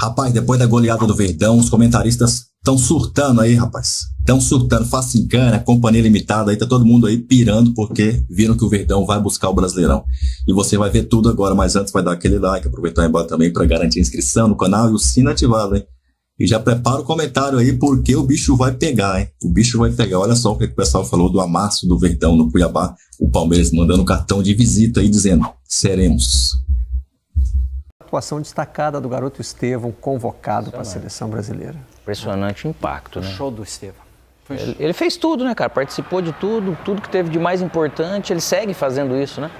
Rapaz, depois da goleada do Verdão, os comentaristas estão surtando aí, rapaz. Estão surtando, Facincana, Companhia Limitada, aí tá todo mundo aí pirando porque viram que o Verdão vai buscar o Brasileirão. E você vai ver tudo agora, mas antes vai dar aquele like, aproveitar embora também para garantir a inscrição no canal e o sino ativado, hein? E já prepara o comentário aí porque o bicho vai pegar, hein? O bicho vai pegar. Olha só o que o pessoal falou do amasso do Verdão no Cuiabá. O Palmeiras mandando cartão de visita aí dizendo, seremos. Atuação destacada do garoto Estevão, convocado para a seleção brasileira. Impressionante o impacto, né? Show do Estevão. Ele fez tudo, né, cara? Participou de tudo que teve de mais importante, ele segue fazendo isso, né?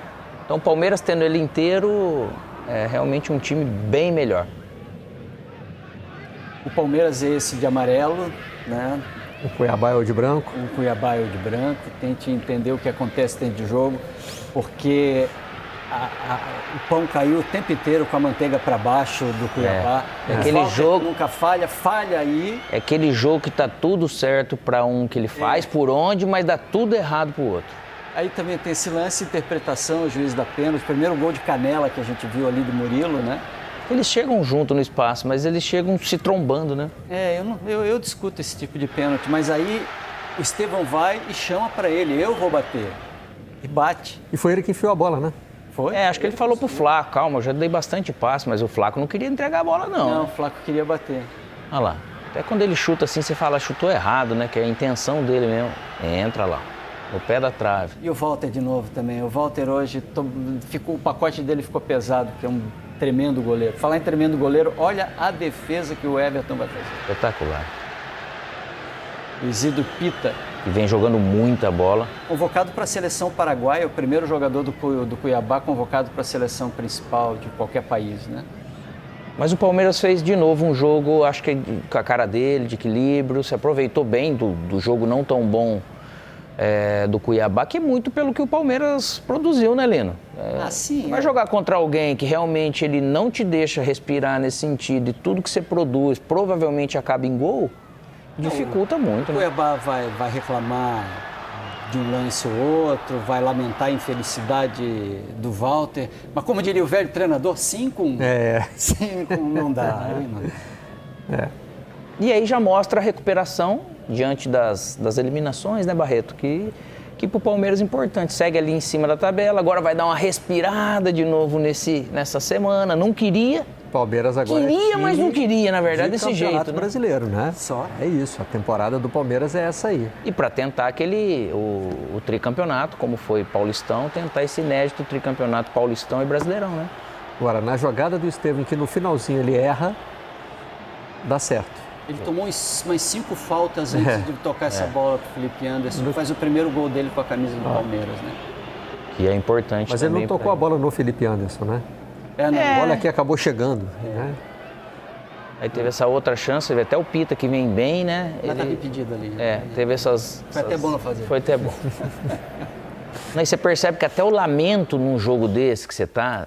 Então o Palmeiras tendo ele inteiro é realmente um time bem melhor. O Palmeiras é esse de amarelo, né? O Cuiabá é o de branco. O Cuiabá é o de branco. Tente entender o que acontece dentro de jogo, porque o pão caiu o tempo inteiro com a manteiga para baixo do Cuiabá. Aquele jogo nunca falha aí. É aquele jogo que tá tudo certo para um que ele faz por onde, mas dá tudo errado pro outro. Aí também tem esse lance de interpretação, o juiz da pênalti, o primeiro gol de canela que a gente viu ali do Murilo, né? Eles chegam junto no espaço, mas eles chegam se trombando, né? Eu discuto esse tipo de pênalti, mas aí o Estevão vai e chama para ele, eu vou bater. E bate. E foi ele que enfiou a bola, né? Foi? Acho que ele falou pro Flaco, calma, eu já dei bastante passe, mas o Flaco não queria entregar a bola, não. Não, o Flaco queria bater. Olha lá, até quando ele chuta assim, você fala, chutou errado, né? Que é a intenção dele mesmo. Entra lá, no pé da trave. E o Walter de novo também. O Walter hoje, o pacote dele ficou pesado, porque é um tremendo goleiro. Falar em tremendo goleiro, olha a defesa que o Everton vai fazer. Espetacular. O Isidro Pita. Que vem jogando muita bola. Convocado para a seleção paraguaia, o primeiro jogador do Cuiabá convocado para a seleção principal de qualquer país, né? Mas o Palmeiras fez de novo um jogo, acho que com a cara dele, de equilíbrio, se aproveitou bem do jogo não tão bom do Cuiabá, que é muito pelo que o Palmeiras produziu, né, Lino? Sim. Vai jogar contra alguém que realmente ele não te deixa respirar nesse sentido e tudo que você produz provavelmente acaba em gol, dificulta muito, né? O Cuiabá vai reclamar de um lance ou outro, vai lamentar a infelicidade do Walter, mas como diria o velho treinador, 5-1. 5-1 não dá. E aí já mostra a recuperação diante das eliminações, né, Barreto? Que pro Palmeiras é importante. Segue ali em cima da tabela, agora vai dar uma respirada de novo nessa semana. Não queria. Palmeiras agora queria, mas não queria, na verdade, desse jeito. Campeonato brasileiro, né? Só. É isso, a temporada do Palmeiras é essa aí. E para tentar o tricampeonato, como foi Paulistão, tentar esse inédito tricampeonato Paulistão e Brasileirão, né? Agora, na jogada do Estevão, que no finalzinho ele erra, dá certo. Ele tomou umas 5 faltas antes de tocar essa bola pro Felipe Anderson. Faz o primeiro gol dele com a camisa do Palmeiras, né? Que é importante. Mas ele não tocou a bola no Felipe Anderson, né? A bola aqui acabou chegando. Né? Aí teve essa outra chance, até o Pita que vem bem, né? Mas tá impedido ali. Teve essas... Foi até bom não fazer. Foi até bom. Aí você percebe que até o lamento num jogo desse que você tá...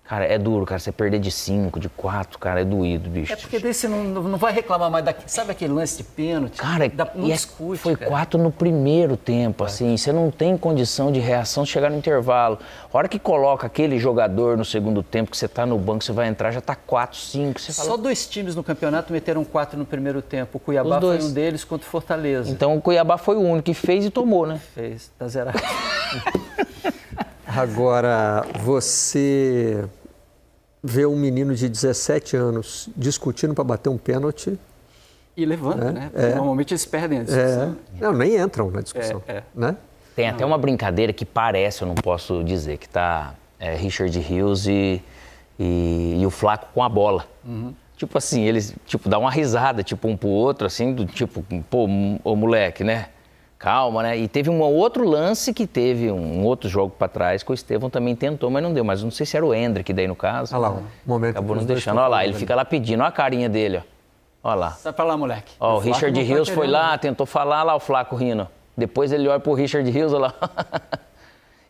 Cara, é duro, cara, você perder de 5, de 4, cara, é doído, bicho. É porque daí você não vai reclamar mais daqui. Sabe aquele lance de pênalti? Cara, não discute, foi 4 no primeiro tempo, assim, você não tem condição de reação chegar no intervalo. A hora que coloca aquele jogador no segundo tempo, que você tá no banco, você vai entrar, já tá 4, 5. Você fala... Só 2 times no campeonato meteram 4 no primeiro tempo. O Cuiabá foi um deles contra o Fortaleza. Então o Cuiabá foi o único que fez e tomou, né? Fez, tá zerado. Agora, você... ver um menino de 17 anos discutindo para bater um pênalti. E levanta, né? Normalmente eles perdem a discussão. Não, nem entram na discussão. Né? Tem até uma brincadeira que parece, eu não posso dizer, que tá Richard Rios e o Flaco com a bola. Uhum. Tipo assim, eles dá uma risada, tipo um pro outro, assim, do tipo, pô, ô moleque, né? Calma, né? E teve um outro lance que teve um outro jogo para trás que o Estevão também tentou, mas não deu. Mas não sei se era o Hendrick daí no caso. Olha lá, um momento. Acabou nos deixando. Olha lá, ele fica lá pedindo. Olha a carinha dele, ó. Olha lá. Sai pra lá, moleque. Ó, o Richard Rios foi lá, tentou falar, lá o Flaco rindo. Depois ele olha pro Richard Rios, olha lá.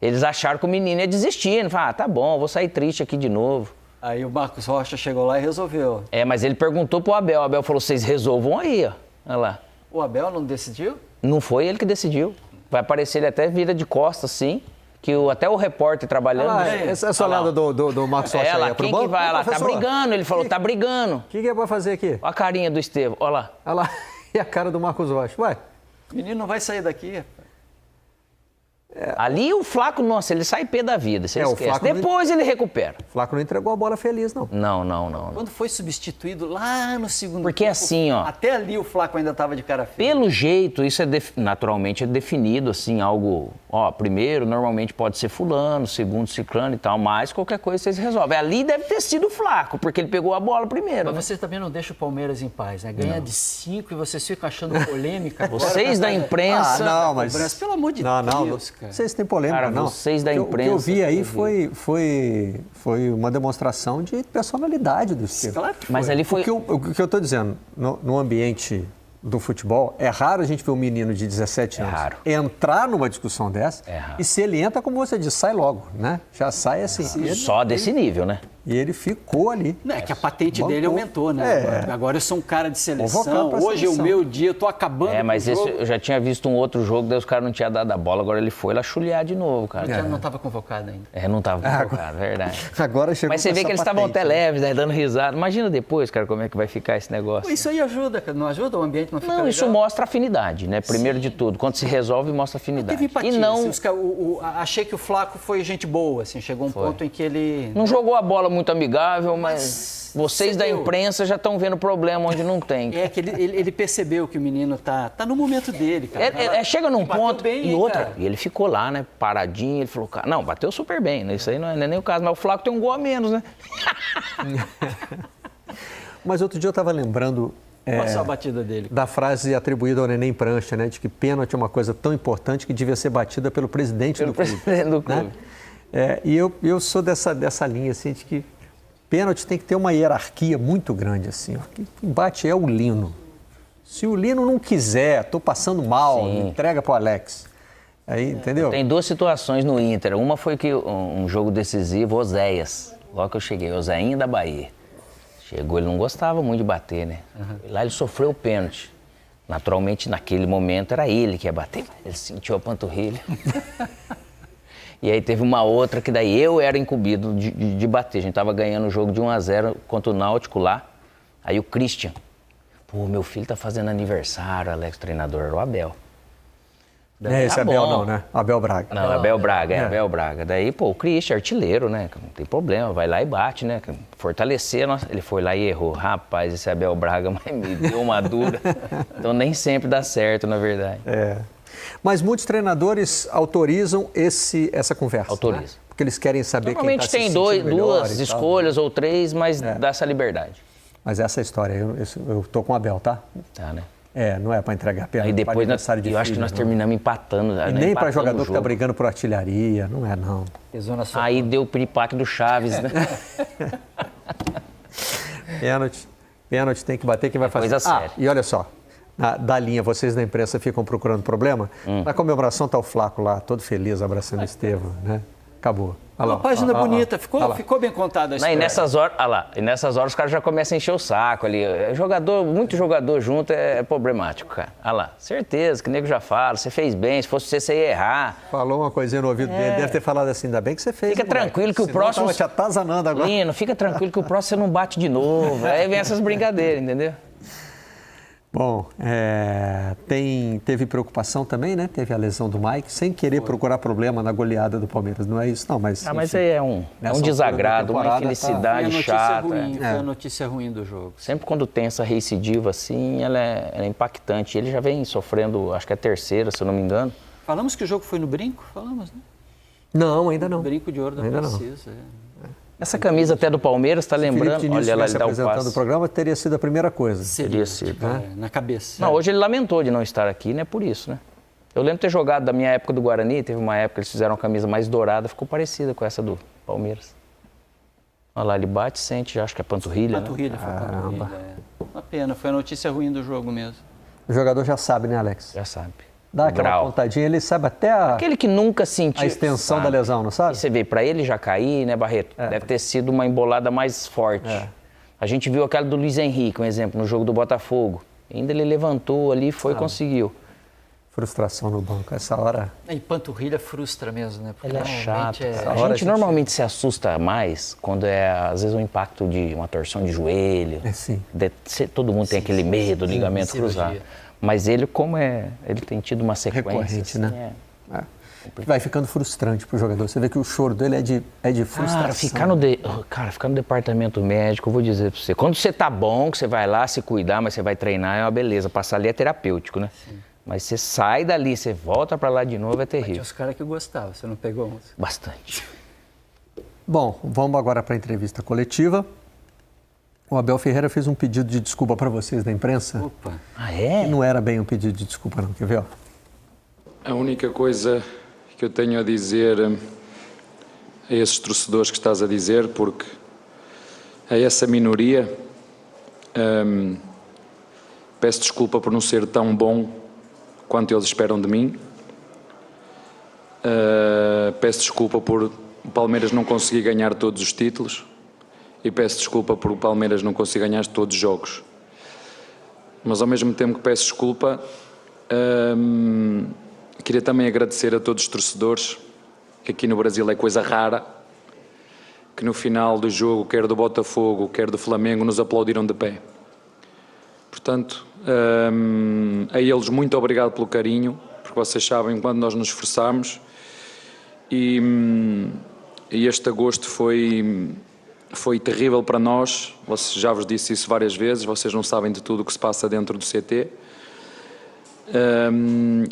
Eles acharam que o menino ia desistir. Falaram, tá bom, vou sair triste aqui de novo. Aí o Marcos Rocha chegou lá e resolveu. Mas ele perguntou pro Abel. O Abel falou, vocês resolvam aí, ó. Olha lá. O Abel não decidiu? Não foi ele que decidiu. Vai aparecer, ele até vira de costas, assim. que até o repórter trabalhando... Essa olhada do Marcos Rocha aí é pro quem banco? que vai lá? Tá Professor, brigando, ele falou, tá brigando. O que é pra fazer aqui? Olha a carinha do Estevão, olha lá. Olha lá, e a cara do Marcos Rocha. Ué, O menino não vai sair daqui. Ali o Flaco, nossa, ele sai pé da vida, você esquece. Flaco Depois ele recupera. o Flaco não entregou a bola feliz, não. Não. Quando foi substituído lá no segundo Porque tempo, assim, ó... até ali o Flaco ainda estava de cara feia. Pelo jeito, isso naturalmente é definido, assim, algo... Ó, primeiro, normalmente pode ser fulano, segundo, ciclano e tal, mas qualquer coisa vocês resolvem. Ali deve ter sido o Flaco, porque ele pegou a bola primeiro. Mas né? você também não deixa o Palmeiras em paz, né? Ganha de 5 e vocês ficam achando polêmica. Vocês da imprensa... não, mas... Palmeiras, pelo amor de Deus, cara. Vocês têm polêmica, Cara, não. vocês da O que eu imprensa... vi aí foi uma demonstração de personalidade do Estevão. Claro que foi. Mas ali foi... O que eu estou dizendo, no ambiente do futebol, é raro a gente ver um menino de 17 anos raro. entrar numa discussão dessa raro. e se ele entra, como você disse, sai logo, né? Já sai assim. Só desse nível, né? E ele ficou ali. Não, é que a patente dele aumentou, né? Agora eu sou um cara de Convocado seleção, pra hoje é o seleção. meu dia, eu tô acabando Mas com o esse, jogo. eu já tinha visto um outro jogo, daí os caras não tinham dado a bola, agora ele foi lá chulear de novo, cara. Já não estava convocado ainda. Não tava convocado, verdade. Agora chegou Mas você com vê essa que eles estavam patente, até né? leves, né, dando risada. Imagina depois, cara, como é que vai ficar esse negócio. Isso aí ajuda, cara. Não ajuda? O ambiente não fica Não, legal? isso mostra afinidade, né? Primeiro de tudo. Quando se resolve, mostra afinidade. Teve empatia. E não, Assim, achei que o Flaco foi gente boa, assim, chegou um ponto em que ele... não jogou a bola muito amigável, mas vocês você da viu? imprensa já estão vendo problema onde não tem. É que ele percebeu que o menino tá no momento dele, cara. Chega num Bateu ponto bem, e hein, outra. cara? E ele ficou lá, né? Paradinho. Ele falou, cara, não, bateu super bem, né? Isso aí não é nem o caso. Mas o Flaco tem um gol a menos, né? Mas outro dia eu estava lembrando Qual a batida dele? da frase atribuída ao Neném Prancha, né? De que pênalti é uma coisa tão importante que devia ser batida pelo presidente do clube. Presidente do clube. Né? E eu sou dessa linha, assim, de que pênalti tem que ter uma hierarquia muito grande, assim. Ó. Quem bate é o Lino. Se o Lino não quiser, tô passando mal, entrega pro Alex. Aí, entendeu? Tem duas situações no Inter. Uma foi que um jogo decisivo, Oséias. Logo que eu cheguei, Oséinho da Bahia. Chegou, ele não gostava muito de bater, né? Lá ele sofreu o pênalti. Naturalmente, naquele momento, era ele que ia bater. Ele sentiu a panturrilha. E aí teve uma outra que daí eu era incumbido de bater. A gente tava ganhando o jogo de 1-0 contra o Náutico lá. Aí o Christian. Pô, meu filho tá fazendo aniversário, Alex, treinador, era o Abel. É esse Tá Abel bom. não, né? Abel Braga. Não, Abel Braga, Abel Braga. Daí, pô, o Christian, artilheiro, né? Não tem problema, vai lá e bate, né? Fortalecer, ele foi lá e errou. Rapaz, esse Abel Braga me deu uma dura. Então nem sempre dá certo, na verdade. Mas muitos treinadores autorizam essa conversa. Autorizam. Né? Porque eles querem saber Normalmente quem está se tem sentindo melhor duas e tal. escolhas ou três, mas dá essa liberdade. Mas essa história, eu tô com o Abel, tá? Tá, né? Não é para entregar pênalti. Aí depois, aniversário de eu acho que filho, nós não. terminamos empatando. E nem para jogador que está brigando por artilharia, não é não. Pesou na sua Aí deu o piripaque do Chaves, né? Pênalti tem que bater, quem vai fazer? coisa séria. E olha só, da linha, vocês da imprensa ficam procurando problema. Na comemoração tá o Flaco lá, todo feliz, abraçando o Estevão, né? Acabou. Olha lá, Uma página ó, ó, ó. bonita, Olha lá. ficou bem contada a Não, história. e nessas horas, os caras já começam a encher o saco ali. Muito jogador junto é problemático, cara. Olha lá, certeza que o nego já fala, você fez bem, se fosse você ia errar. Falou uma coisinha no ouvido dele, deve ter falado assim, ainda bem que você fez. Fica moleque. tranquilo que o Senão próximo... tava te atazanando agora. Lino, fica tranquilo que o próximo você não bate de novo. Aí vem essas brincadeiras, entendeu? Bom, teve preocupação também, né? Teve a lesão do Mike, sem querer procurar problema na goleada do Palmeiras. Não é isso, não, mas... Mas enfim, aí é um nessa desagrado, altura da uma temporada, infelicidade Foi a notícia chata. ruim, foi a notícia ruim do jogo. Sempre quando tem essa recidiva assim, ela é impactante. Ele já vem sofrendo, acho que é a terceira, se eu não me engano. Falamos que o jogo foi no brinco? Falamos, né? Não, ainda não. Brinco de ouro da Ainda não. Princesa. Essa camisa até do Palmeiras, tá lembrando? Felipe Diniz Olha lá, ele estivesse dá o apresentando o passe. programa, teria sido a primeira coisa. Teria sido. Na cabeça. Não, hoje ele lamentou de não estar aqui, né? Por isso, né? Eu lembro de ter jogado da minha época do Guarani, teve uma época que eles fizeram uma camisa mais dourada, ficou parecida com essa do Palmeiras. Olha lá, ele bate, sente, já acho que é panturrilha, Panturrilha, foi panturrilha. Uma pena, foi a notícia ruim do jogo mesmo. O jogador já sabe, né, Alex? Já sabe. Dá O aquela grau. pontadinha, ele sabe até a Aquele que nunca sentiu... extensão sabe? da lesão, não sabe? E você vê, pra ele já cair, né, Barreto? Deve ter sido uma embolada mais forte. A gente viu aquela do Luiz Henrique, um exemplo, no jogo do Botafogo. Ainda ele levantou ali, foi e conseguiu. Frustração no banco, essa hora... E panturrilha frustra mesmo, né? Ele é chato. A gente normalmente se assusta mais quando às vezes, o impacto de uma torção de joelho. Sim. Todo mundo tem aquele medo, ligamento cruzado. Mas ele, ele tem tido uma sequência. Recorrente, né? Vai ficando frustrante pro jogador. Você vê que o choro dele é de frustração. Cara, ficar no departamento médico, eu vou dizer pra você. Quando você tá bom, que você vai lá se cuidar, mas você vai treinar, é uma beleza. Passar ali é terapêutico, né? Sim. Mas você sai dali, você volta pra lá de novo, é terrível. Tinha os caras que gostavam, você não pegou uns? Bastante. Bom, vamos agora para a entrevista coletiva. O Abel Ferreira fez um pedido de desculpa para vocês da imprensa. Opa! Ah, é? Não era bem um pedido de desculpa, não. Quer ver? Ó? A única coisa que eu tenho a dizer a esses torcedores que estás a dizer, porque a essa minoria peço desculpa por não ser tão bom quanto eles esperam de mim. Peço desculpa por o Palmeiras não conseguir ganhar todos os títulos e peço desculpa por o Palmeiras não conseguir ganhar todos os jogos. Mas ao mesmo tempo que peço desculpa, queria também agradecer a todos os torcedores, que aqui no Brasil é coisa rara, que no final do jogo, quer do Botafogo, quer do Flamengo, nos aplaudiram de pé. Portanto, a eles muito obrigado pelo carinho, porque vocês sabem quando nós nos esforçamos e este agosto foi terrível para nós. Já vos disse isso várias vezes, vocês não sabem de tudo o que se passa dentro do CT.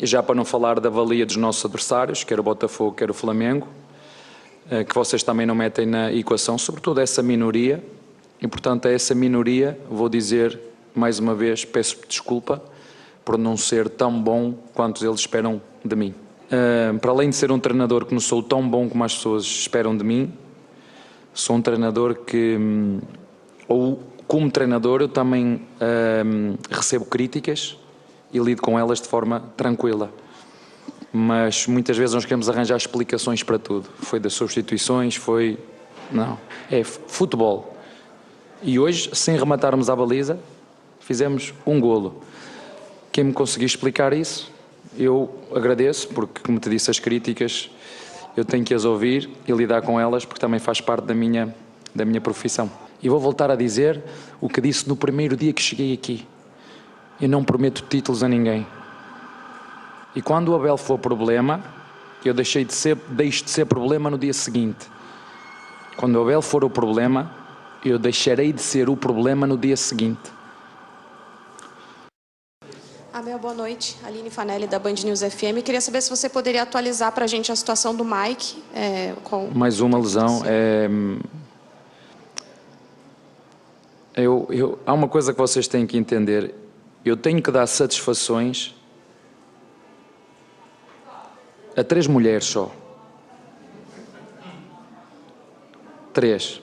Já para não falar da valia dos nossos adversários, quer o Botafogo, quer o Flamengo, que vocês também não metem na equação, sobretudo essa minoria, e portanto a essa minoria vou dizer mais uma vez, peço desculpa por não ser tão bom quanto eles esperam de mim. Para além de ser um treinador que não sou tão bom como as pessoas esperam de mim, sou um treinador que, ou como treinador, eu também recebo críticas e lido com elas de forma tranquila. Mas muitas vezes nós queremos arranjar explicações para tudo. Foi das substituições, não, é futebol. E hoje, sem rematarmos a baliza, fizemos um golo. Quem me conseguir explicar isso, eu agradeço, porque, como te disse, as críticas eu tenho que as ouvir e lidar com elas, porque também faz parte da minha profissão. E vou voltar a dizer o que disse no primeiro dia que cheguei aqui. Eu não prometo títulos a ninguém. E quando o Abel for problema, eu deixo de ser problema no dia seguinte. Quando o Abel for o problema, eu deixarei de ser o problema no dia seguinte. Abel, boa noite. Aline Fanelli, da Band News FM. Queria saber se você poderia atualizar para a gente a situação do Mike. Mais uma lesão. Há uma coisa que vocês têm que entender. Eu tenho que dar satisfações a 3 mulheres só. 3.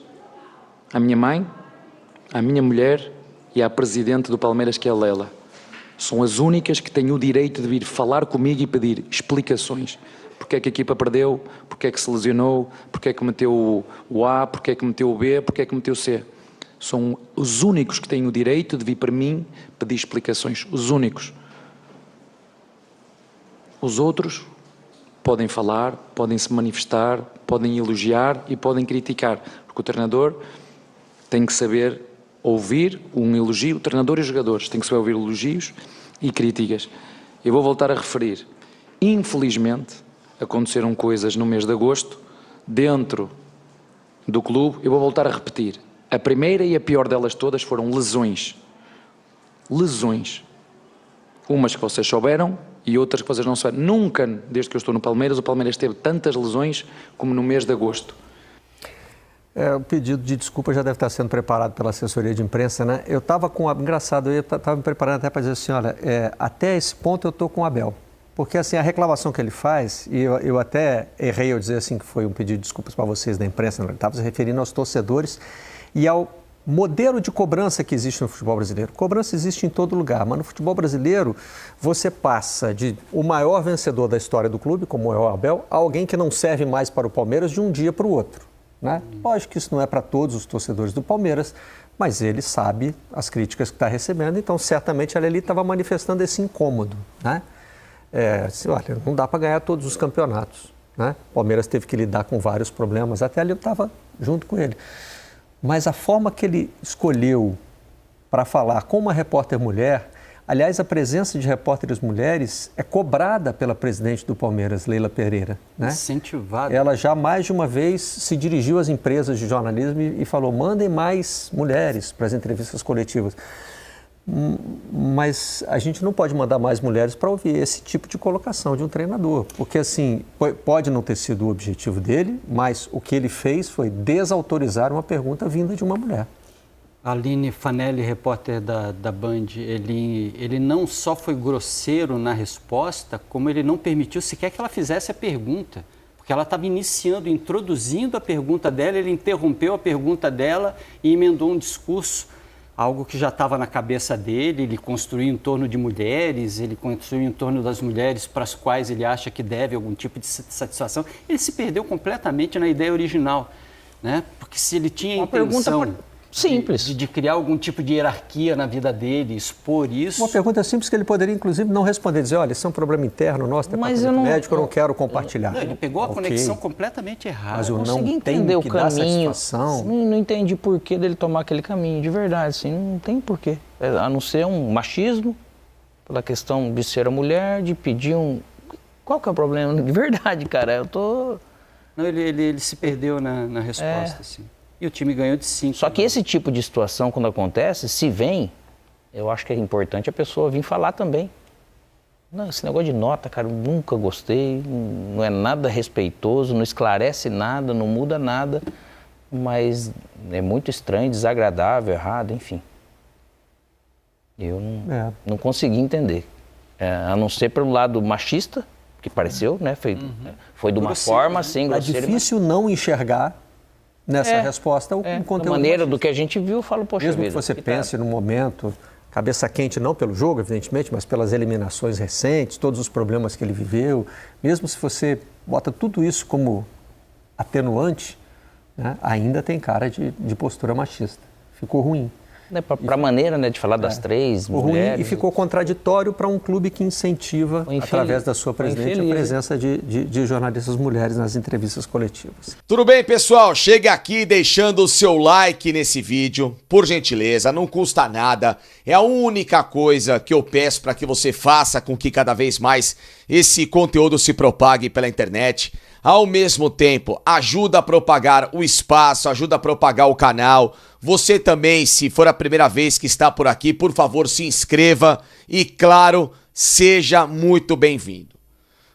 A minha mãe, a minha mulher e a presidente do Palmeiras, que é a Lela. São as únicas que têm o direito de vir falar comigo e pedir explicações. Porque é que a equipa perdeu, porque é que se lesionou, porque é que meteu o A, porque é que meteu o B, porque é que meteu o C. São os únicos que têm o direito de vir para mim pedir explicações. Os únicos. Os outros podem falar, podem se manifestar, podem elogiar e podem criticar. Porque o treinador tem que saber ouvir um elogio, o treinador e os jogadores têm que saber ouvir elogios e críticas. Eu vou voltar a referir. Infelizmente, aconteceram coisas no mês de agosto dentro do clube. Eu vou voltar a repetir. A primeira e a pior delas todas foram lesões. Lesões. Umas que vocês souberam e outras que vocês não souberam. Nunca, desde que eu estou no Palmeiras, o Palmeiras teve tantas lesões como no mês de agosto. O pedido de desculpa já deve estar sendo preparado pela assessoria de imprensa, né? Eu estava engraçado, eu estava me preparando até para dizer assim, olha, até esse ponto eu estou com o Abel. Porque assim, a reclamação que ele faz, e eu até errei ao dizer assim que foi um pedido de desculpas para vocês da imprensa, ele estava se referindo aos torcedores e ao modelo de cobrança que existe no futebol brasileiro. Cobrança existe em todo lugar, mas no futebol brasileiro você passa de o maior vencedor da história do clube, como é o Abel, a alguém que não serve mais para o Palmeiras de um dia para o outro. Né? Lógico que isso não é para todos os torcedores do Palmeiras, mas ele sabe as críticas que está recebendo, então certamente a Leli estava manifestando esse incômodo. Né? Assim, olha, não dá para ganhar todos os campeonatos, né? O Palmeiras teve que lidar com vários problemas, até ali eu estava junto com ele. Mas a forma que ele escolheu para falar com uma repórter mulher, aliás, a presença de repórteres mulheres é cobrada pela presidente do Palmeiras, Leila Pereira, né? Incentivada. Ela já mais de uma vez se dirigiu às empresas de jornalismo e falou, mandem mais mulheres para as entrevistas coletivas. Mas a gente não pode mandar mais mulheres para ouvir esse tipo de colocação de um treinador, porque assim, pode não ter sido o objetivo dele, mas o que ele fez foi desautorizar uma pergunta vinda de uma mulher. Aline Fanelli, repórter da Band, ele não só foi grosseiro na resposta, como ele não permitiu sequer que ela fizesse a pergunta, porque ela estava introduzindo a pergunta dela, ele interrompeu a pergunta dela e emendou um discurso, algo que já estava na cabeça dele. Ele construiu em torno de mulheres, ele construiu em torno das mulheres para as quais ele acha que deve algum tipo de satisfação. Ele se perdeu completamente na ideia original, né? Porque se ele tinha a intenção simples de criar algum tipo de hierarquia na vida dele, expor isso... Uma pergunta simples que ele poderia, inclusive, não responder, dizer, olha, isso é um problema interno nosso, departamento médico, eu não quero compartilhar. Não, ele pegou a conexão completamente errada. Mas eu não tenho que dar satisfação. Não entendi por que dele tomar aquele caminho, de verdade, assim, não tem porquê. A não ser um machismo, pela questão de ser a mulher, de pedir um... Qual que é o problema? De verdade, cara, eu tô... Não, ele se perdeu na resposta, assim. E o time ganhou de 5. Só que esse tipo de situação, quando acontece, se vem, eu acho que é importante a pessoa vir falar também. Não, esse negócio de nota, cara, eu nunca gostei, não é nada respeitoso, não esclarece nada, não muda nada, mas é muito estranho, desagradável, errado, enfim. Eu não consegui entender. A não ser pelo lado machista, que pareceu, né? Foi de uma forma assim, grosseira. É difícil não enxergar nessa resposta o conteúdo. Da maneira do que a gente viu, eu falo, poxa mesmo vida. Que você pense no momento, cabeça quente não pelo jogo, evidentemente, mas pelas eliminações recentes, todos os problemas que ele viveu, mesmo se você bota tudo isso como atenuante, né, ainda tem cara de postura machista. Ficou ruim. Para a maneira, né, de falar das três mulheres. Ruim, e ficou contraditório para um clube que incentiva, através da sua presidente, a presença de jornalistas mulheres nas entrevistas coletivas. Tudo bem, pessoal? Chega aqui deixando o seu like nesse vídeo, por gentileza, não custa nada. É a única coisa que eu peço para que você faça com que cada vez mais esse conteúdo se propague pela internet. Ao mesmo tempo, ajuda a propagar o espaço, ajuda a propagar o canal. Você também, se for a primeira vez que está por aqui, por favor, se inscreva e, claro, seja muito bem-vindo.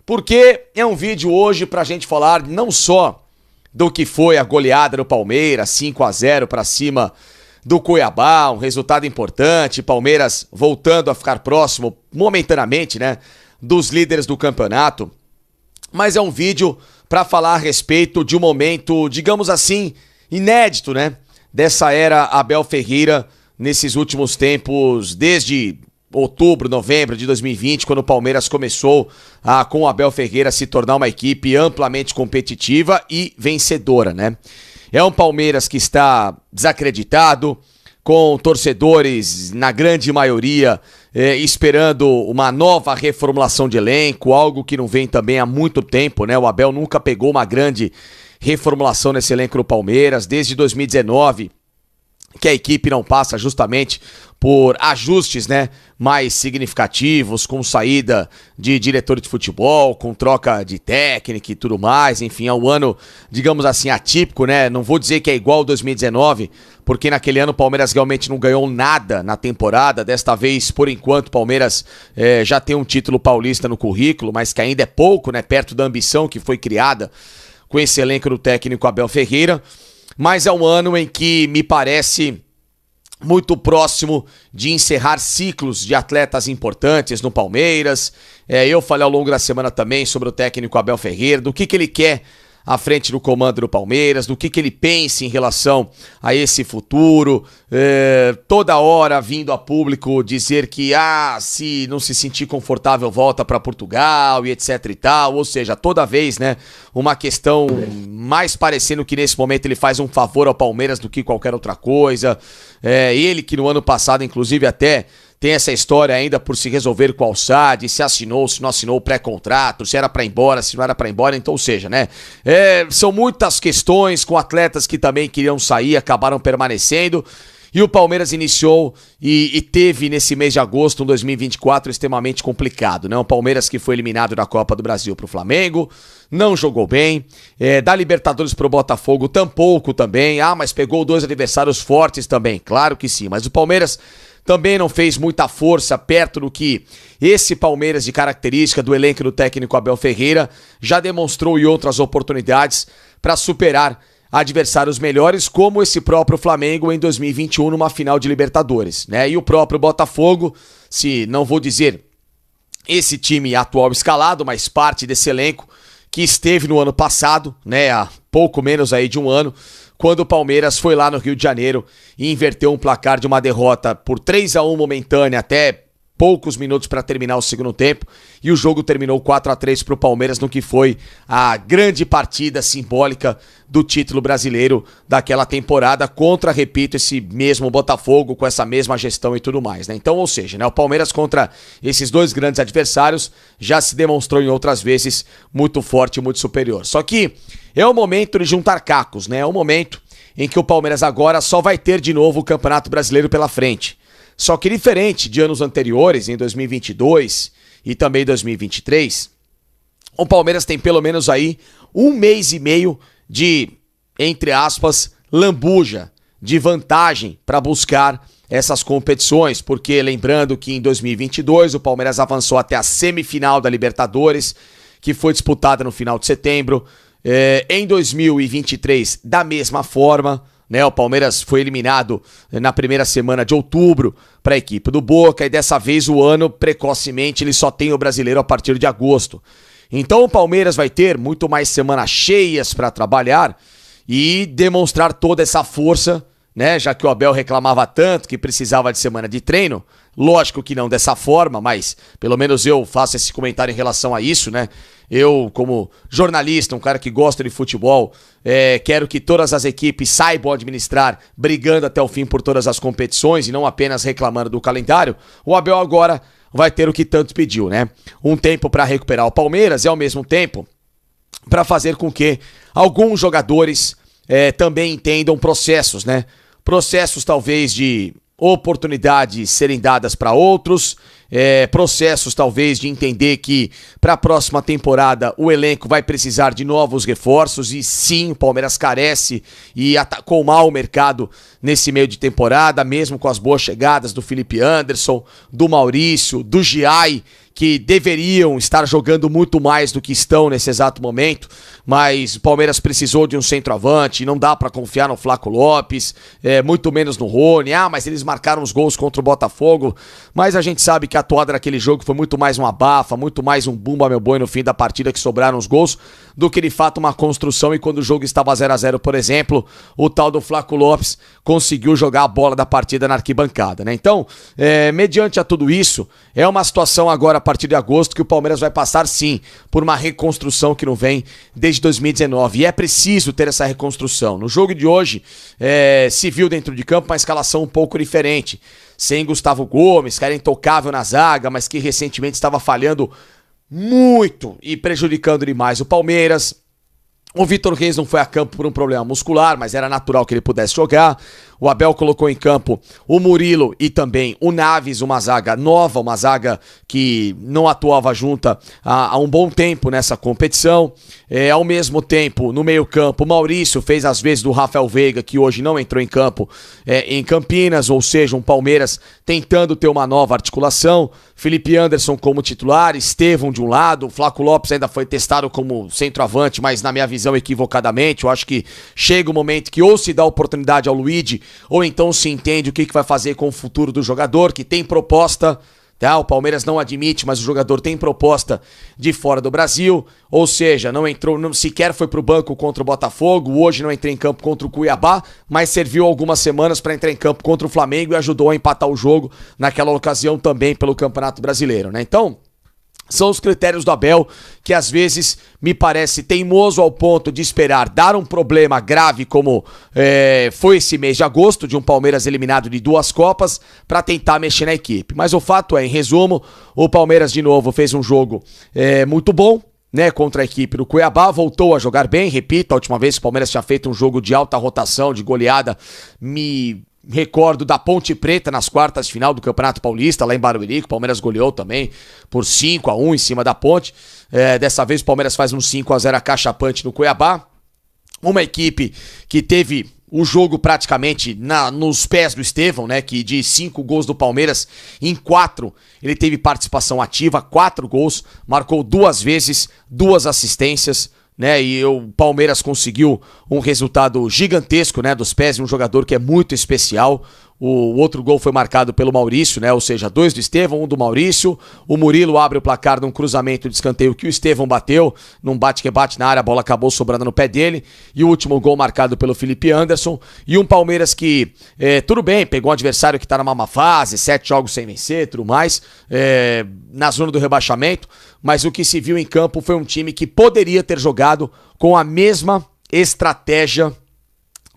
Porque é um vídeo hoje para a gente falar não só do que foi a goleada do Palmeiras, 5-0 para cima do Cuiabá, um resultado importante, Palmeiras voltando a ficar próximo momentaneamente, né, dos líderes do campeonato, mas é um vídeo para falar a respeito de um momento, digamos assim, inédito, né? Dessa era Abel Ferreira nesses últimos tempos, desde outubro, novembro de 2020, quando o Palmeiras começou com o Abel Ferreira se tornar uma equipe amplamente competitiva e vencedora, né? É um Palmeiras que está desacreditado, com torcedores, na grande maioria, esperando uma nova reformulação de elenco, algo que não vem também há muito tempo, né? O Abel nunca pegou uma grande reformulação nesse elenco do Palmeiras, desde 2019, que a equipe não passa justamente por ajustes, né, mais significativos, com saída de diretor de futebol, com troca de técnica e tudo mais. Enfim, é um ano, digamos assim, atípico, né? Não vou dizer que é igual ao 2019, porque naquele ano o Palmeiras realmente não ganhou nada na temporada. Desta vez, por enquanto, o Palmeiras já tem um título paulista no currículo, mas que ainda é pouco, né, perto da ambição que foi criada com esse elenco do técnico Abel Ferreira. Mas é um ano em que me parece muito próximo de encerrar ciclos de atletas importantes no Palmeiras. Eu falei ao longo da semana também sobre o técnico Abel Ferreira, do que ele quer à frente do comando do Palmeiras, do que ele pensa em relação a esse futuro, toda hora vindo a público dizer que se não se sentir confortável volta para Portugal e etc e tal, ou seja, toda vez, né, uma questão mais parecendo que nesse momento ele faz um favor ao Palmeiras do que qualquer outra coisa. Ele que no ano passado inclusive até tem essa história ainda por se resolver com o Al-Sadd, se assinou, se não assinou o pré-contrato, se era para ir embora, se não era para ir embora, então, ou seja, né? São muitas questões com atletas que também queriam sair, acabaram permanecendo. E o Palmeiras iniciou e teve nesse mês de agosto, um 2024, extremamente complicado, né? O Palmeiras que foi eliminado da Copa do Brasil pro Flamengo, não jogou bem. Da Libertadores pro Botafogo, tampouco também. Mas pegou 2 adversários fortes também, claro que sim. Mas o Palmeiras também não fez muita força perto do que esse Palmeiras de característica do elenco do técnico Abel Ferreira já demonstrou em outras oportunidades para superar adversários melhores, como esse próprio Flamengo em 2021 numa final de Libertadores, né? E o próprio Botafogo, se não vou dizer esse time atual escalado, mas parte desse elenco que esteve no ano passado, né? Há pouco menos aí de um ano, quando o Palmeiras foi lá no Rio de Janeiro e inverteu um placar de uma derrota por 3-1 momentânea até poucos minutos para terminar o segundo tempo, e o jogo terminou 4-3 para o Palmeiras no que foi a grande partida simbólica do título brasileiro daquela temporada contra, repito, esse mesmo Botafogo com essa mesma gestão e tudo mais, né? Então, ou seja, né, o Palmeiras contra esses 2 grandes adversários já se demonstrou em outras vezes muito forte e muito superior. Só que é o momento de juntar cacos, né? É o momento em que o Palmeiras agora só vai ter de novo o Campeonato Brasileiro pela frente. Só que diferente de anos anteriores, em 2022 e também 2023, o Palmeiras tem pelo menos aí 1 mês e meio de, entre aspas, lambuja, de vantagem para buscar essas competições, porque lembrando que em 2022 o Palmeiras avançou até a semifinal da Libertadores, que foi disputada no final de setembro. Em 2023, da mesma forma, né, o Palmeiras foi eliminado na primeira semana de outubro para a equipe do Boca, e dessa vez o ano, precocemente, ele só tem o Brasileiro a partir de agosto. Então o Palmeiras vai ter muito mais semanas cheias para trabalhar e demonstrar toda essa força, né, já que o Abel reclamava tanto que precisava de semana de treino. Lógico que não dessa forma, mas pelo menos eu faço esse comentário em relação a isso, né? Eu, como jornalista, um cara que gosta de futebol, quero que todas as equipes saibam administrar, brigando até o fim por todas as competições e não apenas reclamando do calendário. O Abel agora vai ter o que tanto pediu, né? Um tempo para recuperar o Palmeiras e ao mesmo tempo para fazer com que alguns jogadores também entendam processos, né? Processos talvez de oportunidades serem dadas para outros, processos talvez de entender que para a próxima temporada o elenco vai precisar de novos reforços, e sim, o Palmeiras carece e atacou mal o mercado nesse meio de temporada, mesmo com as boas chegadas do Felipe Anderson, do Maurício, do Giai, que deveriam estar jogando muito mais do que estão nesse exato momento, mas o Palmeiras precisou de um centroavante, não dá pra confiar no Flaco Lopes, muito menos no Rony. Mas eles marcaram os gols contra o Botafogo, mas a gente sabe que a atuada daquele jogo foi muito mais uma abafa, muito mais um bumba meu boi no fim da partida, que sobraram os gols, do que de fato uma construção. E quando o jogo estava 0-0, por exemplo, o tal do Flaco Lopes conseguiu jogar a bola da partida na arquibancada, né? Então, mediante a tudo isso, é uma situação agora a partir de agosto que o Palmeiras vai passar sim por uma reconstrução que não vem desde 2019, e é preciso ter essa reconstrução. No jogo de hoje se viu dentro de campo uma escalação um pouco diferente, sem Gustavo Gomes, que era intocável na zaga, mas que recentemente estava falhando muito e prejudicando demais o Palmeiras. O Vitor Reis não foi a campo por um problema muscular, mas era natural que ele pudesse jogar. O Abel colocou em campo o Murilo e também o Naves, uma zaga nova, uma zaga que não atuava junta há um bom tempo nessa competição. Ao mesmo tempo, no meio-campo, o Maurício fez as vezes do Rafael Veiga, que hoje não entrou em campo em Campinas, ou seja, um Palmeiras tentando ter uma nova articulação. Felipe Anderson como titular, Estevão de um lado, o Flaco Lopes ainda foi testado como centroavante, mas na minha visão equivocadamente. Eu acho que chega o momento que ou se dá oportunidade ao Luigi, ou então se entende o que vai fazer com o futuro do jogador, que tem proposta, tá? O Palmeiras não admite, mas o jogador tem proposta de fora do Brasil, ou seja, não entrou, sequer foi pro banco contra o Botafogo, hoje não entrou em campo contra o Cuiabá, mas serviu algumas semanas para entrar em campo contra o Flamengo e ajudou a empatar o jogo naquela ocasião também pelo Campeonato Brasileiro, né? Então, São os critérios do Abel, que às vezes me parece teimoso ao ponto de esperar dar um problema grave como foi esse mês de agosto, de um Palmeiras eliminado de 2 Copas, para tentar mexer na equipe. Mas o fato é, em resumo, o Palmeiras de novo fez um jogo muito bom, né, contra a equipe do Cuiabá, voltou a jogar bem, repito, a última vez que o Palmeiras tinha feito um jogo de alta rotação, de goleada, me recordo da Ponte Preta nas quartas de final do Campeonato Paulista, lá em Barueri, que o Palmeiras goleou também por 5-1 em cima da Ponte. Dessa vez o Palmeiras faz um 5-0 acachapante no Cuiabá. Uma equipe que teve o jogo praticamente nos pés do Estevão, né? Que de 5 gols do Palmeiras, em 4 ele teve participação ativa, 4 gols, marcou 2 vezes, 2 assistências, né? E o Palmeiras conseguiu um resultado gigantesco, né? Dos pés de um jogador que é muito especial. O outro gol foi marcado pelo Maurício, né? Ou seja, 2 do Estevão, 1 do Maurício. O Murilo abre o placar num cruzamento de escanteio que o Estevão bateu. Num bate-rebate na área, a bola acabou sobrando no pé dele. E o último gol marcado pelo Felipe Anderson. E um Palmeiras que, tudo bem, pegou um adversário que tá numa má fase, 7 jogos sem vencer, tudo mais, na zona do rebaixamento. Mas o que se viu em campo foi um time que poderia ter jogado com a mesma estratégia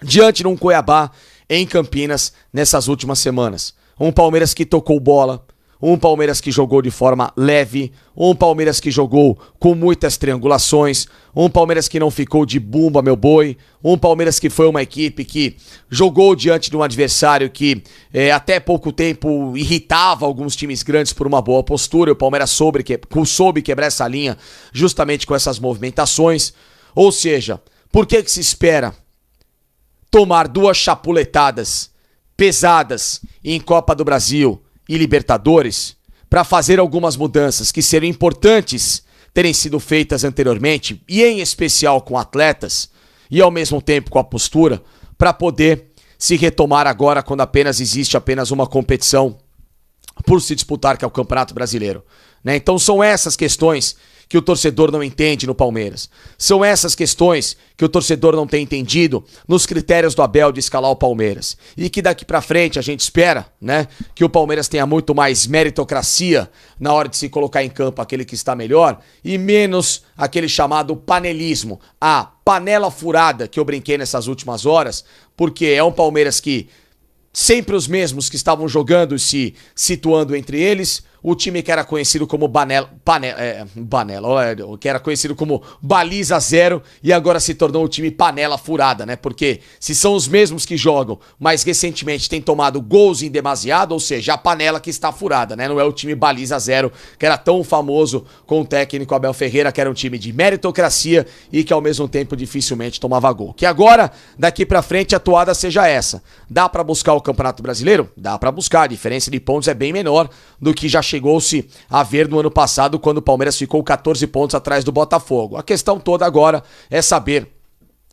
diante de um Cuiabá em Campinas nessas últimas semanas. Um Palmeiras que tocou bola, um Palmeiras que jogou de forma leve, um Palmeiras que jogou com muitas triangulações, um Palmeiras que não ficou de bumba meu boi, um Palmeiras que foi uma equipe que jogou diante de um adversário que até pouco tempo irritava alguns times grandes por uma boa postura. O Palmeiras soube quebrar essa linha justamente com essas movimentações. Ou seja, por que se espera tomar 2 chapuletadas pesadas em Copa do Brasil e Libertadores para fazer algumas mudanças que seriam importantes terem sido feitas anteriormente, e em especial com atletas e ao mesmo tempo com a postura, para poder se retomar agora quando existe apenas uma competição por se disputar, que é o Campeonato Brasileiro, né? Então são essas questões que o torcedor não entende no Palmeiras. São essas questões que o torcedor não tem entendido nos critérios do Abel de escalar o Palmeiras. E que daqui pra frente a gente espera, né, que o Palmeiras tenha muito mais meritocracia na hora de se colocar em campo aquele que está melhor e menos aquele chamado panelismo, a panela furada que eu brinquei nessas últimas horas, porque é um Palmeiras que sempre os mesmos que estavam jogando, se situando entre eles. O time que era conhecido como que era conhecido como Baliza Zero, e agora se tornou o time panela furada, né? Porque se são os mesmos que jogam, mas recentemente tem tomado gols em demasiado, ou seja, a panela que está furada, né? Não é o time Baliza Zero, que era tão famoso com o técnico Abel Ferreira, que era um time de meritocracia e que ao mesmo tempo dificilmente tomava gol. Que agora, daqui pra frente, a toada seja essa. Dá pra buscar o Campeonato Brasileiro? Dá pra buscar, a diferença de pontos é bem menor do que já chegou-se a ver no ano passado, quando o Palmeiras ficou 14 pontos atrás do Botafogo. A questão toda agora é saber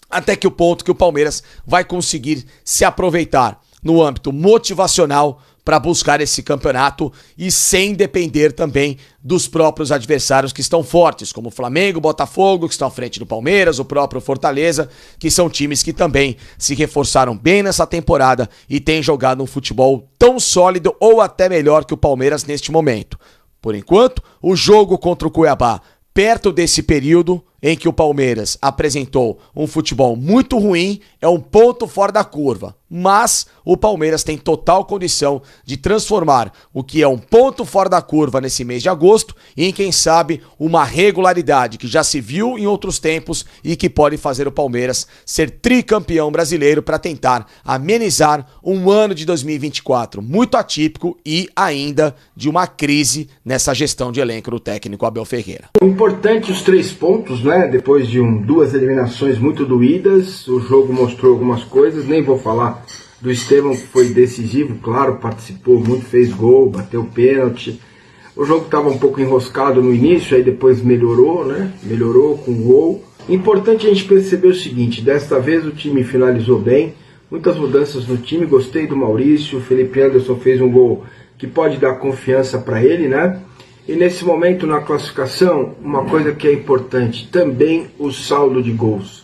até que ponto que o Palmeiras vai conseguir se aproveitar no âmbito motivacional para buscar esse campeonato e sem depender também dos próprios adversários que estão fortes, como o Flamengo, o Botafogo, que estão à frente do Palmeiras, o próprio Fortaleza, que são times que também se reforçaram bem nessa temporada e têm jogado um futebol tão sólido ou até melhor que o Palmeiras neste momento. Por enquanto, o jogo contra o Cuiabá, perto desse período em que o Palmeiras apresentou um futebol muito ruim, é um ponto fora da curva. Mas o Palmeiras tem total condição de transformar o que é um ponto fora da curva nesse mês de agosto em, quem sabe, uma regularidade que já se viu em outros tempos e que pode fazer o Palmeiras ser tricampeão brasileiro para tentar amenizar um ano de 2024 muito atípico e ainda de uma crise nessa gestão de elenco do técnico Abel Ferreira. Importante os 3 pontos, né? Depois de 2 eliminações muito doídas, o jogo mostrou algumas coisas, nem vou falar do Estevão, que foi decisivo, claro, participou muito, fez gol, bateu pênalti. O jogo estava um pouco enroscado no início, aí depois melhorou, né? Melhorou com gol. Importante a gente perceber o seguinte, desta vez o time finalizou bem, muitas mudanças no time, gostei do Maurício, o Felipe Anderson fez um gol que pode dar confiança para ele, né? E nesse momento na classificação, uma coisa que é importante, também o saldo de gols.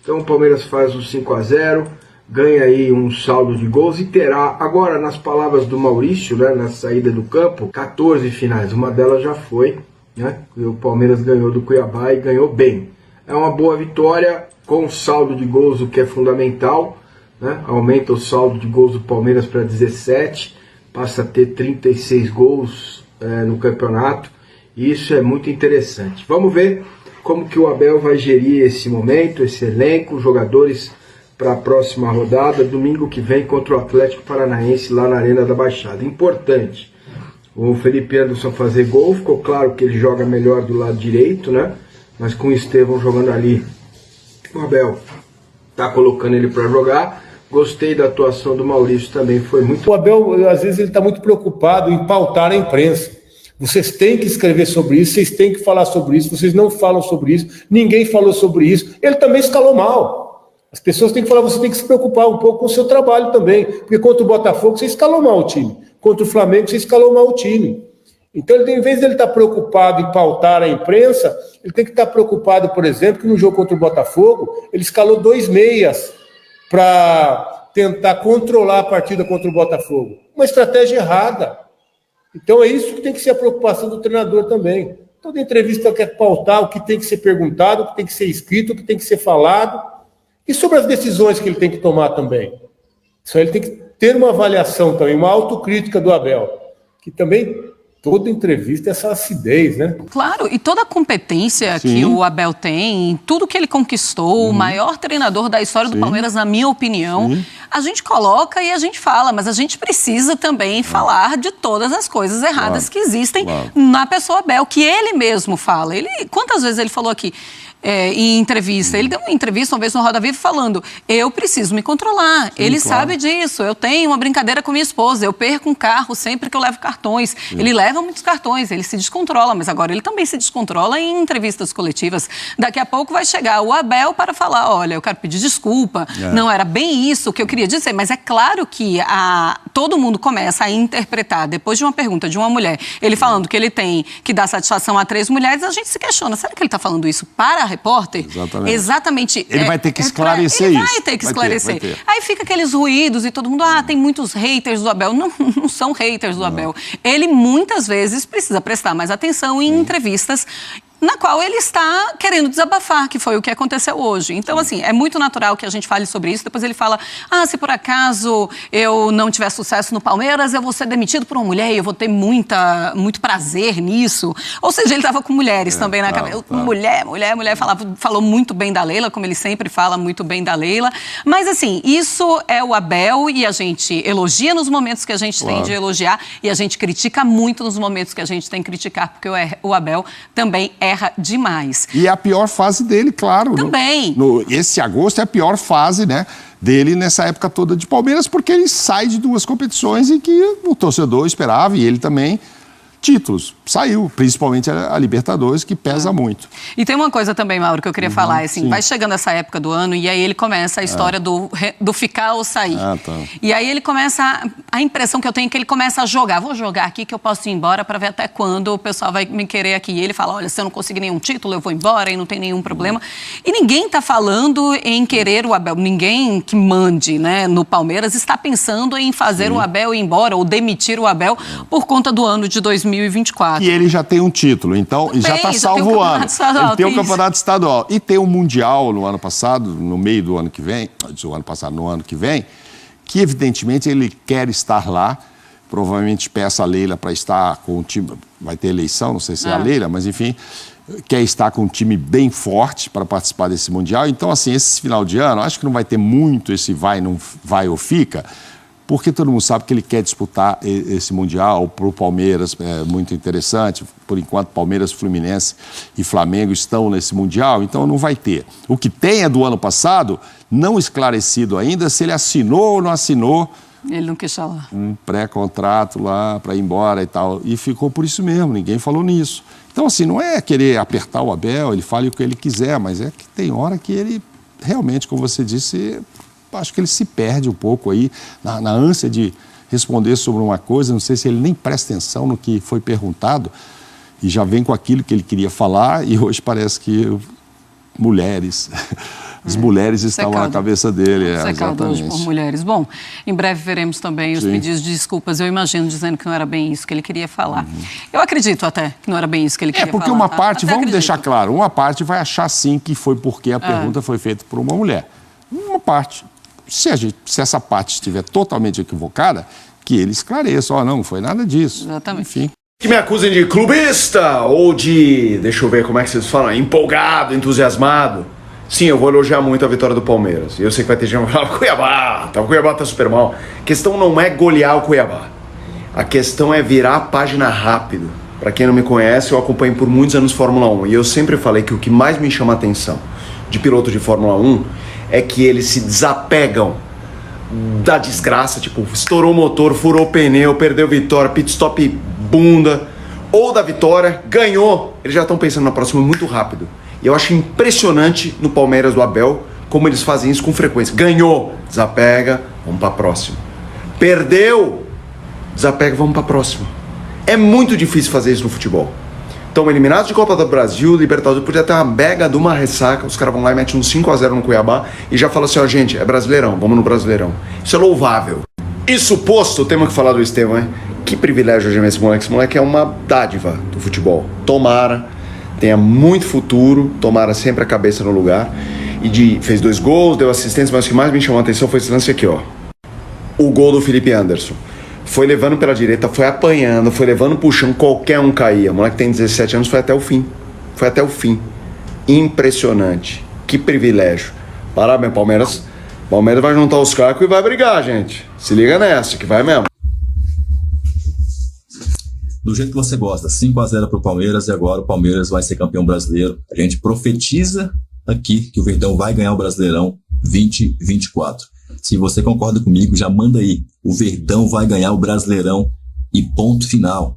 Então o Palmeiras faz o 5-0, ganha aí um saldo de gols e terá, agora nas palavras do Maurício, né, na saída do campo, 14 finais. Uma delas já foi né? O Palmeiras ganhou do Cuiabá e ganhou bem. É uma boa vitória com saldo de gols, o que é fundamental, né? Aumenta o saldo de gols do Palmeiras para 17, passa a ter 36 gols no campeonato, e isso é muito interessante. Vamos ver como que o Abel vai gerir esse momento, esse elenco, jogadores para a próxima rodada, domingo que vem contra o Atlético Paranaense lá na Arena da Baixada. Importante, o Felipe Anderson fazer gol, ficou claro que ele joga melhor do lado direito, né? Mas com o Estevão jogando ali, o Abel tá colocando ele para jogar. Gostei da atuação do Maurício também, foi muito... O Abel, às vezes, ele está muito preocupado em pautar a imprensa. Vocês têm que escrever sobre isso, vocês têm que falar sobre isso, vocês não falam sobre isso, ninguém falou sobre isso. Ele também escalou mal. As pessoas têm que falar, você tem que se preocupar um pouco com o seu trabalho também, porque contra o Botafogo você escalou mal o time, contra o Flamengo você escalou mal o time. Então, em vez de ele estar preocupado em pautar a imprensa, ele tem que estar preocupado, por exemplo, que no jogo contra o Botafogo, ele escalou 2 meias para tentar controlar a partida contra o Botafogo. Uma estratégia errada. Então é isso que tem que ser a preocupação do treinador também. Toda entrevista quer pautar o que tem que ser perguntado, o que tem que ser escrito, o que tem que ser falado. E sobre as decisões que ele tem que tomar também. Isso aí ele tem que ter uma avaliação também, uma autocrítica do Abel. Que também toda entrevista é essa acidez, né? Claro, e toda a competência que o Abel tem, tudo que ele conquistou, o maior treinador da história do Palmeiras, na minha opinião, a gente coloca e a gente fala, mas a gente precisa também falar de todas as coisas erradas que existem na pessoa Abel, que ele mesmo fala. Quantas vezes ele falou aqui? Em entrevista. Ele deu uma entrevista uma vez no Roda Viva falando, eu preciso me controlar, ele sabe disso, eu tenho uma brincadeira com minha esposa, eu perco um carro sempre que eu levo cartões, ele leva muitos cartões, ele se descontrola, mas agora ele também se descontrola em entrevistas coletivas. Daqui a pouco vai chegar o Abel para falar, olha, eu quero pedir desculpa, não era bem isso que eu queria dizer, mas é claro que todo mundo começa a interpretar, depois de uma pergunta de uma mulher, ele falando que ele tem que dar satisfação a 3 mulheres, a gente se questiona, será que ele está falando isso para a repórter? Exatamente. Ele vai ter que esclarecer isso. Ele vai ter que esclarecer. Aí fica aqueles ruídos e todo mundo, tem muitos haters do Abel. Não são haters do Abel. Ele muitas vezes precisa prestar mais atenção em entrevistas na qual ele está querendo desabafar, que foi o que aconteceu hoje. Então, assim, é muito natural que a gente fale sobre isso. Depois ele fala, se por acaso eu não tiver sucesso no Palmeiras, eu vou ser demitido por uma mulher e eu vou ter muito prazer nisso. Ou seja, ele estava com mulheres também na cabeça. Mulher, falou muito bem da Leila, como ele sempre fala muito bem da Leila. Mas, assim, isso é o Abel e a gente elogia nos momentos que a gente tem de elogiar e a gente critica muito nos momentos que a gente tem que criticar, porque o Abel também erra demais. E é a pior fase dele, claro. Também. Esse agosto é a pior fase, né, dele nessa época toda de Palmeiras, porque ele sai de 2 competições em que o torcedor esperava, e ele também, títulos. Saiu, principalmente a Libertadores, que pesa muito. E tem uma coisa também, Mauro, que eu queria falar, assim, vai chegando essa época do ano e aí ele começa a história do ficar ou sair. E aí ele começa, a impressão que eu tenho é que ele começa a jogar. Vou jogar aqui que eu posso ir embora para ver até quando o pessoal vai me querer aqui. E ele fala, olha, se eu não conseguir nenhum título, eu vou embora e não tem nenhum problema. E ninguém está falando em querer o Abel, ninguém que mande, né, no Palmeiras está pensando em fazer o Abel ir embora ou demitir o Abel por conta do ano de 2024. E ele já tem um título, então já está salvo o ano. Ele tem o campeonato estadual. E tem o Mundial no ano passado, no meio do ano que vem, no ano que vem, que evidentemente ele quer estar lá. Provavelmente peça a Leila para estar com o time, vai ter eleição, não sei se é a Leila, mas enfim, quer estar com um time bem forte para participar desse Mundial. Então, assim, esse final de ano, acho que não vai ter muito esse não vai ou fica, porque todo mundo sabe que ele quer disputar esse Mundial. Para o Palmeiras é muito interessante. Por enquanto, Palmeiras, Fluminense e Flamengo estão nesse Mundial, então não vai ter. O que tem é do ano passado, não esclarecido ainda se ele assinou ou não assinou. Ele não quis falar. Um pré-contrato lá para ir embora e tal. E ficou por isso mesmo, ninguém falou nisso. Então, assim, não é querer apertar o Abel, ele fale o que ele quiser, mas é que tem hora que ele realmente, como você disse, acho que ele se perde um pouco aí na ânsia de responder sobre uma coisa. Não sei se ele nem presta atenção no que foi perguntado e já vem com aquilo que ele queria falar, e hoje parece que mulheres As mulheres estavam na cabeça dele. Secado hoje por mulheres. Bom, em breve veremos também os pedidos de desculpas. Eu imagino dizendo que não era bem isso que ele queria falar. Eu acredito até que não era bem isso que ele queria falar. Porque uma parte, vamos deixar claro, uma parte vai achar sim que foi porque a pergunta foi feita por uma mulher. Uma parte. Se essa parte estiver totalmente equivocada, que ele esclareça. Não foi nada disso. Exatamente. Enfim. Que me acusem de clubista ou de, deixa eu ver como é que vocês falam, empolgado, entusiasmado. Sim, eu vou elogiar muito a vitória do Palmeiras. E eu sei que vai ter gente que vai falar, o Cuiabá tá super mal. A questão não é golear o Cuiabá. A questão é virar a página rápido. Para quem não me conhece, eu acompanho por muitos anos Fórmula 1. E eu sempre falei que o que mais me chama a atenção de piloto de Fórmula 1 é que eles se desapegam da desgraça, tipo, estourou o motor, furou o pneu, perdeu vitória, pit stop bunda, ou da vitória, ganhou. Eles já estão pensando na próxima muito rápido. E eu acho impressionante no Palmeiras do Abel como eles fazem isso com frequência. Ganhou, desapega, vamos para a próxima. Perdeu, desapega, vamos para a próxima. É muito difícil fazer isso no futebol. Estão eliminados de Copa do Brasil, Libertadores, podia ter uma bega de uma ressaca, os caras vão lá e metem um 5-0 no Cuiabá e já falam assim, gente, é Brasileirão, vamos no Brasileirão. Isso é louvável. Isso posto, temos que falar do Estevão, hein? Que privilégio hoje esse moleque. Esse moleque é uma dádiva do futebol. Tomara, tenha muito futuro, tomara sempre a cabeça no lugar. Fez 2 gols, deu assistência, mas o que mais me chamou a atenção foi esse lance aqui, O gol do Felipe Anderson. Foi levando pela direita, foi apanhando, foi levando pro chão, qualquer um caía. O moleque tem 17 anos, foi até o fim. Foi até o fim. Impressionante. Que privilégio. Parabéns, Palmeiras. Palmeiras vai juntar os cacos e vai brigar, gente. Se liga nessa, que vai mesmo. Do jeito que você gosta, 5-0 pro Palmeiras e agora o Palmeiras vai ser campeão brasileiro. A gente profetiza aqui que o Verdão vai ganhar o Brasileirão 2024. Se você concorda comigo, já manda aí. O Verdão vai ganhar o Brasileirão e ponto final.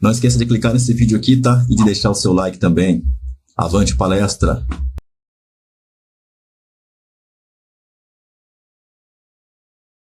Não esqueça de clicar nesse vídeo aqui, tá? E de deixar o seu like também. Avante palestra!